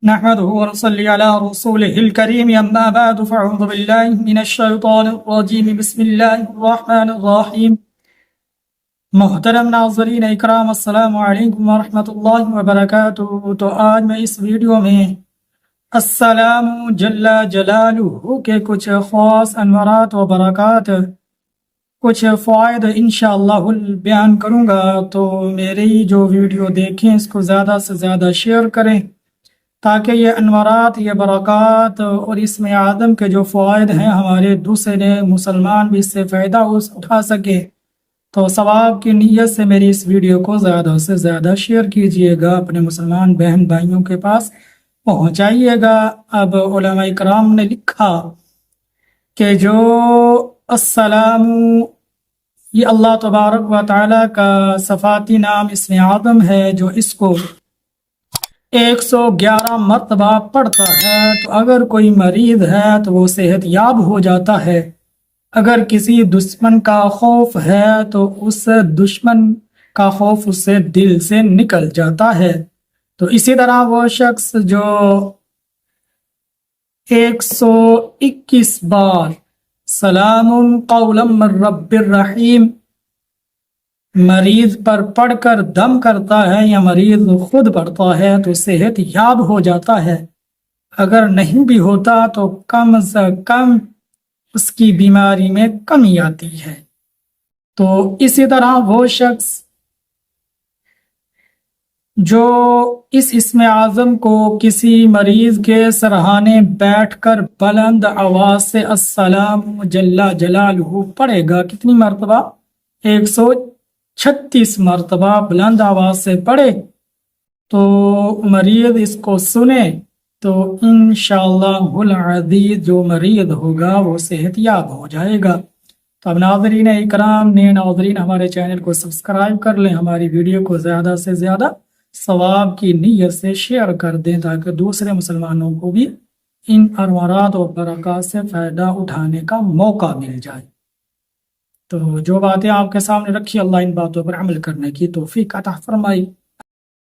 نحمده ونصلي على رسوله الكريم أما بعد فأعوذ بالله من الشيطان الرجيم بسم الله الرحمن الرحيم محترم ناظرین اکرام السلام علیکم ورحمۃ اللہ وبرکاتہ۔ تو آج میں اس ویڈیو میں السلام جل جلالہ کے کچھ خاص انوارات و برکات، کچھ فوائد انشاءاللہ بیان کروں گا۔ تو میری جو ویڈیو دیکھیں اس کو زیادہ سے زیادہ شیئر کریں تاکہ یہ انوارات، یہ برکات اور اسم اعظم کے جو فوائد ہیں ہمارے دوسرے مسلمان بھی اس سے فائدہ اٹھا سکے۔ تو ثواب کی نیت سے میری اس ویڈیو کو زیادہ سے زیادہ شیئر کیجئے گا، اپنے مسلمان بہن بھائیوں کے پاس پہنچائیے گا۔ اب علماء کرام نے لکھا کہ جو السلام یہ اللہ تبارک و تعالی کا صفاتی نام اسم اعظم ہے، جو اس کو 111 مرتبہ پڑھتا ہے تو اگر کوئی مریض ہے تو وہ صحت یاب ہو جاتا ہے، اگر کسی دشمن کا خوف ہے تو اس دشمن کا خوف اس سے دل سے نکل جاتا ہے۔ تو اسی طرح وہ شخص جو 121 بار سلام قولا من رب الرحیم مریض پر پڑھ کر دم کرتا ہے یا مریض خود پڑھتا ہے تو صحت یاب ہو جاتا ہے، اگر نہیں بھی ہوتا تو کم از کم اس کی بیماری میں کمی آتی ہے۔ تو اسی طرح وہ شخص جو اس اسم اعظم کو کسی مریض کے سرہانے بیٹھ کر بلند آواز سے السلام جل جلالہ پڑھے گا، کتنی مرتبہ؟ 136 مرتبہ بلند آواز سے پڑھے تو مریض اس کو سنے تو انشاءاللہ العزیز جو مریض ہوگا وہ صحت یاب ہو جائے گا۔ تو اب ناظرین اکرام، نئے ناظرین ہمارے چینل کو سبسکرائب کر لیں، ہماری ویڈیو کو زیادہ سے زیادہ ثواب کی نیت سے شیئر کر دیں تاکہ دوسرے مسلمانوں کو بھی ان انوارات و برکات سے فائدہ اٹھانے کا موقع مل جائے۔ تو جو باتیں آپ کے سامنے رکھی، اللہ ان باتوں پر عمل کرنے کی توفیق عطا فرمائی۔